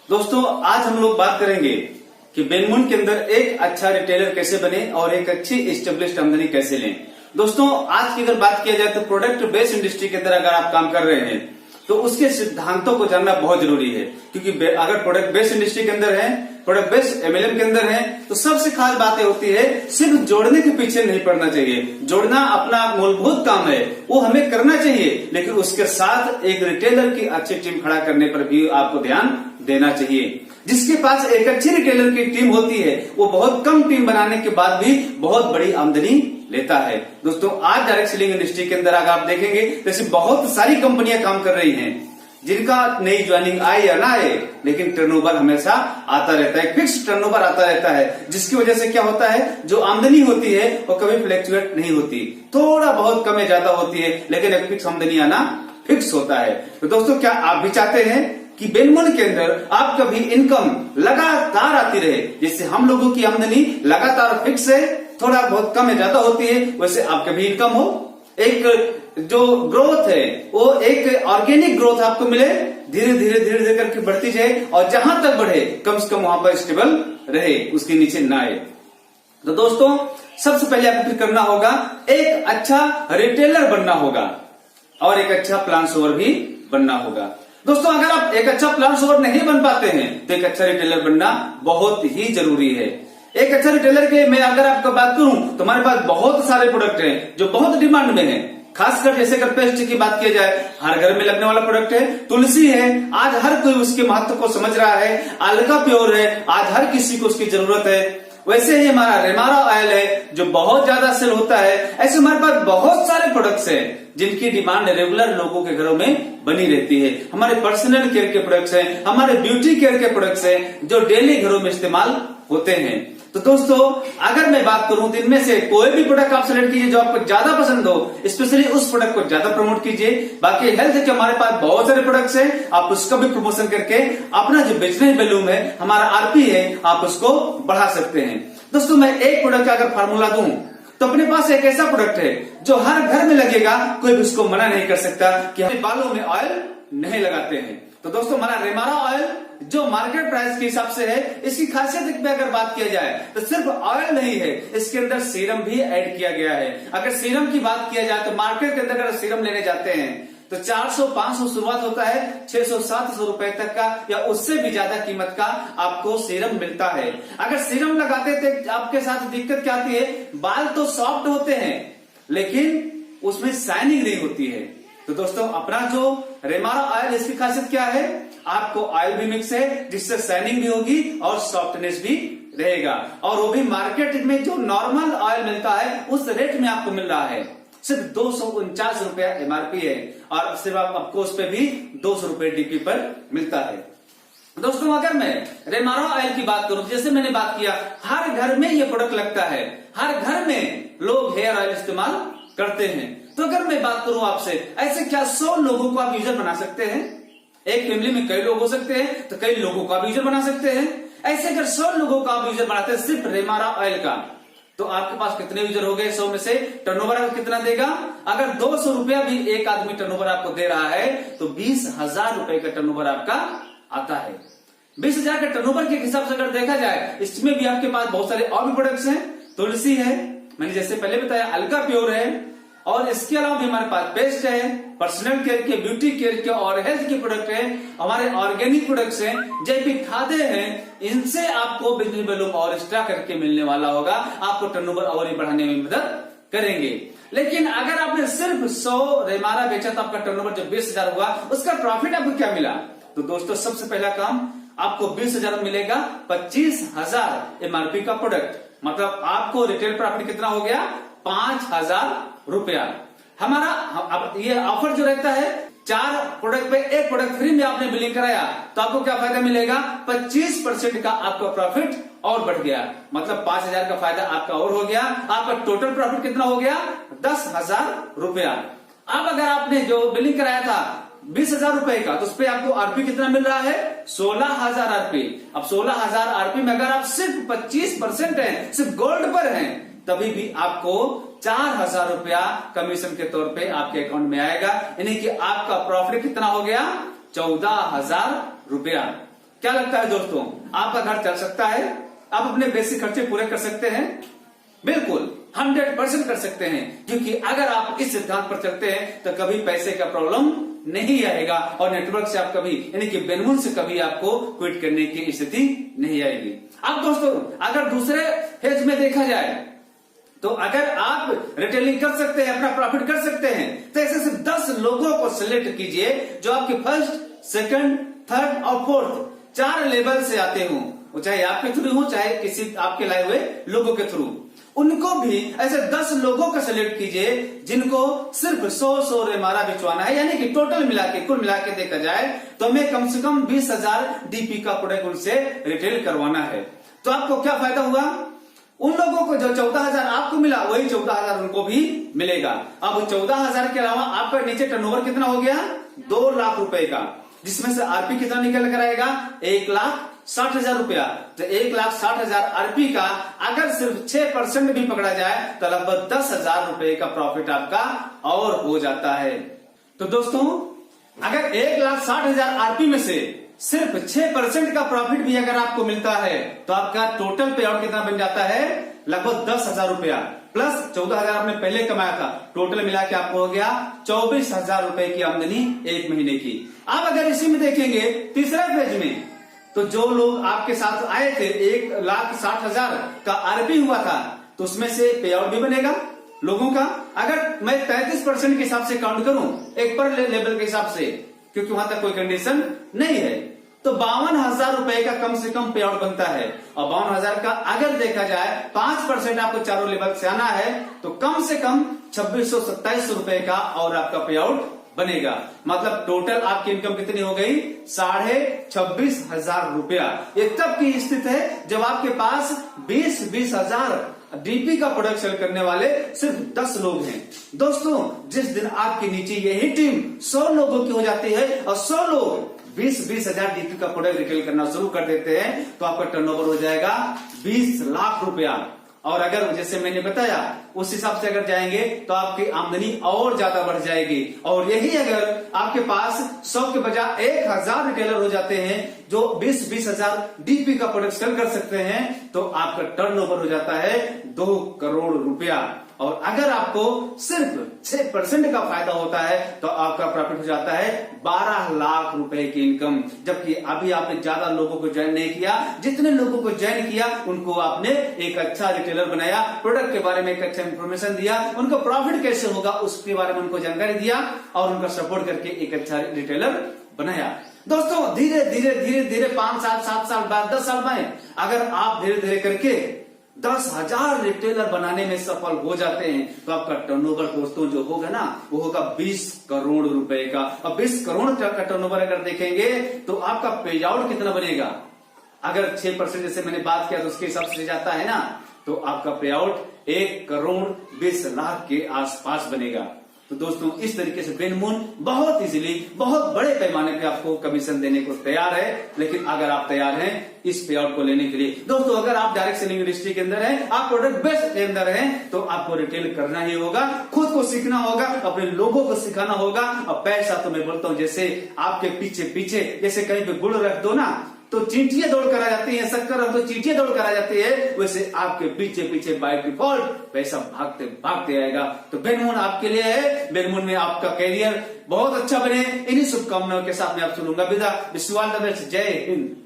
दोस्तों आज हम लोग बात करेंगे कि बेनमुन के अंदर एक अच्छा रिटेलर कैसे बने और एक अच्छी एस्टेब्लिश्ड आमदनी कैसे लें। दोस्तों आज की अगर बात किया जाए तो प्रोडक्ट बेस्ड इंडस्ट्री के अंदर अगर आप काम कर रहे हैं तो उसके सिद्धांतों को जानना बहुत जरूरी है, क्योंकि अगर प्रोडक्ट बेस्ड इंडस्ट्री के अंदर है, प्रोडक्ट बेस्ड एमएलएम के अंदर है, तो सबसे खास बात होती है सिर्फ जोड़ने के पीछे नहीं पड़ना चाहिए। जोड़ना अपना मूलभूत काम है, वो हमें करना चाहिए, लेकिन उसके साथ एक रिटेलर की अच्छी टीम खड़ा करने पर भी आपको ध्यान देना चाहिए। जिसके पास एक अच्छी रिटेलर की टीम होती है वो बहुत कम टीम बनाने के बाद भी बहुत बड़ी आमदनी लेता है। दोस्तों आज डायरेक्ट सेलिंग इंडस्ट्री के अंदर अगर आप देखेंगे तो ऐसी बहुत सारी कंपनियां काम कर रही हैं जिनका नई ज्वाइनिंग आए या ना आए, लेकिन टर्नओवर हमेशा आता रहता है, फिक्स टर्नओवर आता रहता है, जिसकी वजह से क्या होता है जो आमदनी होती है वो कभी फ्लैक्चुएट नहीं होती, थोड़ा बहुत कम या ज्यादा होती है, लेकिन एक फिक्स आमदनी आना फिक्स होता है। तो दोस्तों क्या आप भी चाहते हैं कि बेनमुन के अंदर आपका भी इनकम लगातार आती रहे? जैसे हम लोगों की आमदनी लगातार फिक्स है, थोड़ा बहुत कम या ज्यादा होती है, वैसे आपका भी इनकम हो, एक जो ग्रोथ है वो एक ऑर्गेनिक ग्रोथ आपको मिले, धीरे धीरे धीरे धीरे करके बढ़ती जाए और जहां तक बढ़े कम से कम वहां पर स्टेबल रहे, उसके नीचे ना आए। तो दोस्तों सबसे पहले आपको करना होगा एक अच्छा रिटेलर बनना होगा और एक अच्छा प्लान सोवर भी बनना होगा। दोस्तों अगर आप एक अच्छा प्लान सोवर नहीं बन पाते हैं तो एक अच्छा रिटेलर बनना बहुत ही जरूरी है। एक अच्छा रिटेलर के मैं अगर आपको बात करूं तो हमारे पास बहुत सारे प्रोडक्ट हैं जो बहुत डिमांड में हैं, खासकर जैसे अगर पेस्ट की बात किया जाए हर घर में लगने वाला प्रोडक्ट है, तुलसी है, आज हर कोई उसके महत्व को समझ रहा है, अलका प्योर है, आज हर किसी को उसकी जरूरत है, वैसे ही हमारा रेमारा ऑयल है जो बहुत ज्यादा सेल होता है। ऐसे हमारे पास बहुत सारे प्रोडक्ट्स हैं जिनकी डिमांड रेगुलर लोगों के घरों में बनी रहती है। हमारे पर्सनल केयर के प्रोडक्ट्स हैं, हमारे ब्यूटी केयर के प्रोडक्ट्स हैं जो डेली घरों में इस्तेमाल होते हैं। तो दोस्तों अगर मैं बात करूं तो इनमें से कोई भी प्रोडक्ट आप सेलेक्ट कीजिए जो आपको ज्यादा पसंद हो, स्पेशली उस प्रोडक्ट को ज्यादा प्रमोट कीजिए। बाकी हेल्थ के हमारे पास बहुत सारे प्रोडक्ट्स हैं, आप उसका भी प्रमोशन करके अपना जो बिजनेस वैल्यूम है, हमारा आरपी है, आप उसको बढ़ा सकते हैं। दोस्तों मैं एक प्रोडक्ट का अगर फार्मूला दूं तो अपने पास एक ऐसा प्रोडक्ट है जो हर घर में लगेगा, कोई भी उसको मना नहीं कर सकता कि हम बालों में ऑयल नहीं लगाते हैं। तो दोस्तों हमारा रेमारा ऑयल जो मार्केट प्राइस के हिसाब से है, इसकी खासियत में अगर बात किया जाए तो सिर्फ ऑयल नहीं है, इसके अंदर सीरम भी ऐड किया गया है। अगर सीरम की बात किया जाए तो मार्केट के अंदर अगर सीरम लेने जाते हैं तो 400-500 शुरुआत होता है, 600-700 रुपए तक का या उससे भी ज्यादा कीमत का आपको सीरम मिलता है। अगर सीरम लगाते थे आपके साथ दिक्कत क्या आती है, बाल तो सॉफ्ट होते हैं लेकिन उसमें शाइनिंग नहीं होती है। तो दोस्तों अपना जो रेमारा ऑयल इसकी खासियत क्या है, आपको ऑयल भी मिक्स है जिससे शाइनिंग भी होगी और सॉफ्टनेस भी रहेगा, और वो भी मार्केट में जो नॉर्मल ऑयल मिलता है उस रेट में आपको मिल रहा है। सिर्फ 249 रुपया एमआरपी है और सिर्फ आपको उस पर भी 200 रुपए डीपी पर मिलता है। दोस्तों अगर मैं रेमारा ऑयल की बात करूं, जैसे मैंने बात किया हर घर में ये प्रोडक्ट लगता है, हर घर में लोग हेयर ऑयल इस्तेमाल करते हैं। तो अगर मैं बात करूं आपसे, ऐसे क्या 100 लोगों को आप यूजर बना सकते हैं? एक फैमिली में कई लोग हो सकते हैं तो कई लोगों को आप यूजर बना सकते हैं। ऐसे अगर 100 लोगों का आप यूजर बनाते हैं सिर्फ रेमारा ऑयल का, तो आपके पास कितने यूजर हो गए? 100 में से टर्नओवर आपको कितना देगा? अगर 200 रुपया भी एक आदमी टर्नओवर आपको दे रहा है तो 20,000 रुपए का टर्नओवर आपका आता है। 20,000 के टर्नओवर के हिसाब से अगर देखा जाए, इसमें भी आपके पास बहुत सारे और भी प्रोडक्ट्स हैं, तुलसी है, मैंने जैसे पहले बताया अलका प्योर है, और इसके अलावा भी हमारे पास पेस्ट है, पर्सनल केयर के, ब्यूटी केयर के और हेल्थ के प्रोडक्ट है, हमारे ऑर्गेनिक प्रोडक्ट्स हैं, जैविक खाद्य हैं। इनसे आपको बिजनेस वैल्यूम और एक्स्ट्रा करके मिलने वाला होगा, आपको टर्नओवर और ही बढ़ाने में मदद करेंगे। लेकिन अगर आपने सिर्फ 100 रेमारा बेचा तो आपका टर्नओवर जो 20,000 हुआ, उसका प्रॉफिट आपको क्या मिला? तो दोस्तों सबसे पहला काम आपको 20,000 मिलेगा 25,000 एमआरपी का प्रोडक्ट, मतलब आपको रिटेल प्रॉफिट कितना हो गया? 5,000 रुपया। हमारा अब ये ऑफर जो रहता है 4 प्रोडक्ट पे 1 प्रोडक्ट फ्री में आपने बिलिंग कराया तो आपको क्या फायदा मिलेगा? 25% का आपका प्रॉफिट और बढ़ गया, मतलब 5,000 का फायदा आपका और हो गया। आपका टोटल प्रॉफिट कितना हो गया? 10,000 रुपया। अब अगर आपने जो बिलिंग कराया था 20,000 रुपए का, तो उस पर आपको आरपी कितना मिल रहा है? 16,000 आरपी। अब 16,000 आरपी में अगर आप सिर्फ 25% है, सिर्फ गोल्ड पर हैं, तभी भी आपको 4,000 रुपया कमीशन के तौर पे आपके अकाउंट में आएगा, यानी कि आपका प्रॉफिट कितना हो गया? 14,000 रुपया। क्या लगता है दोस्तों, आपका घर चल सकता है? आप अपने बेसिक खर्चे पूरे कर सकते हैं? बिल्कुल 100% कर सकते हैं, क्योंकि अगर आप इस सिद्धांत पर चलते हैं तो कभी पैसे का प्रॉब्लम नहीं आएगा और नेटवर्क से आप कभी यानी कि बेनमुन से कभी आपको क्विट करने की स्थिति नहीं आएगी। अब दोस्तों अगर दूसरे फेज में देखा जाए तो अगर आप रिटेलिंग कर सकते हैं, अपना प्रॉफिट कर सकते हैं, तो ऐसे सिर्फ 10 लोगों को सिलेक्ट कीजिए जो आपके फर्स्ट, सेकंड, थर्ड और फोर्थ 4 लेवल से आते हों, वो चाहे आपके थ्रू हो चाहे किसी आपके लाए हुए लोगों के थ्रू। उनको भी ऐसे 10 लोगों को सिलेक्ट कीजिए जिनको सिर्फ 100 रेमारा बिचवाना है, यानी कि टोटल मिला के कुल मिला के देखा जाए तो हमें कम से कम 20,000 डीपी का प्रोडक्ट उनसे रिटेल करवाना है। तो आपको क्या फायदा हुआ? उन लोगों को जो 14,000 आपको मिला वही 14,000 उनको भी मिलेगा। अब 14,000 के अलावा आपका नीचे टर्नओवर कितना हो गया? 2 लाख रुपए का, जिसमें से आरपी कितना निकल कर आएगा? 1,60,000 रुपया। तो 1,60,000 आरपी का अगर सिर्फ 6% भी पकड़ा जाए तो लगभग 10,000 रुपए का प्रॉफिट आपका और हो जाता है। तो दोस्तों अगर 1,60,000 आरपी में से सिर्फ 6% का प्रॉफिट भी अगर आपको मिलता है तो आपका टोटल पे आउट कितना बन जाता है? लगभग 10,000 रुपया प्लस 14,000 आपने पहले कमाया था, टोटल मिला के आपको हो गया 24,000 रुपए की आमदनी एक महीने की। अब अगर इसी में देखेंगे तीसरा फेज में, तो जो लोग आपके साथ आए थे 1,60,000 का आरपी हुआ था, तो उसमें से पे आउट भी बनेगा लोगों का। अगर मैं 33% के हिसाब से काउंट करूं, एक पर लेवल के हिसाब से, क्योंकि वहां तक कोई कंडीशन नहीं है, तो 52,000 रुपए का कम से कम पे आउट बनता है। और 52,000 का अगर देखा जाए 5% आपको चारों लेवल से आना है तो कम से कम 2,627 रुपए का और आपका पे आउट बनेगा। मतलब टोटल आपकी इनकम कितनी हो गई? 26,500 रुपया। ये तब की स्थिति है जब आपके पास 20,000 डीपी का प्रोडक्ट सेल करने वाले सिर्फ 10 लोग हैं। दोस्तों जिस दिन आपके नीचे यही टीम 100 लोगों की हो जाती है और 100 लोग 20,000 डीपी का प्रोडक्ट रिटेल करना शुरू कर देते हैं तो आपका टर्नओवर हो जाएगा 20 लाख रुपया। और अगर जैसे मैंने बताया उस हिसाब से अगर जाएंगे तो आपकी आमदनी और ज्यादा बढ़ जाएगी। और यही अगर आपके पास 100 के बजाय 1,000 रिटेलर हो जाते हैं जो 20,000 डीपी का प्रोडक्ट सेल कर सकते हैं तो आपका टर्नओवर हो जाता है 2 करोड़ रुपया। और अगर आपको सिर्फ 6% का फायदा होता है तो आपका प्रॉफिट हो जाता है 12 लाख रुपए की इनकम। जबकि अभी आपने ज्यादा लोगों को ज्वाइन नहीं किया, जितने लोगों को ज्वाइन किया उनको आपने एक अच्छा रिटेलर बनाया, प्रोडक्ट के बारे में एक अच्छा इंफॉर्मेशन दिया, उनको प्रॉफिट कैसे होगा उसके बारे में उनको जानकारी दिया और उनका सपोर्ट करके एक अच्छा रिटेलर बनाया। दोस्तों धीरे धीरे धीरे धीरे 5 साल 7 साल बाद 10 साल में अगर आप धीरे धीरे करके 10,000 रिटेलर बनाने में सफल हो जाते हैं तो आपका टर्नओवर दोस्तों जो होगा ना वो होगा 20 करोड़ रुपए का। अब 20 करोड़ का टर्नओवर अगर देखेंगे तो आपका पे आउट कितना बनेगा? अगर 6% जैसे मैंने बात किया तो उसके हिसाब से जाता है ना, तो आपका पे आउट 1 करोड़ 20 लाख के आसपास बनेगा। तो दोस्तों इस तरीके से बेनमुन बहुत इजीली बहुत बड़े पैमाने पे आपको कमीशन देने को तैयार है। लेकिन अगर आप तैयार हैं इस पे आउट को लेने के लिए, दोस्तों अगर आप डायरेक्ट सेलिंग इंडस्ट्री के अंदर हैं, आप प्रोडक्ट बेस्ड के अंदर हैं, तो आपको रिटेल करना ही होगा, खुद को सीखना होगा, अपने लोगों को सिखाना होगा। और पैसा तो मैं बोलता हूं जैसे आपके पीछे पीछे जैसे कहीं पे गुड़ रख दो ना तो चींटियां दौड़ कर आ जाती है, शक्कर रख दो चींटियां दौड़ कर आ जाती है, वैसे आपके पीछे पीछे बाय डिफॉल्ट पैसा भागते भागते आएगा। तो बेनमुन आपके लिए है, बेनमुन में आपका कैरियर बहुत अच्छा बने, इन्हीं शुभकामनाओं के साथ मैं आप सुनूंगा विदा। विश्वास जय हिंद।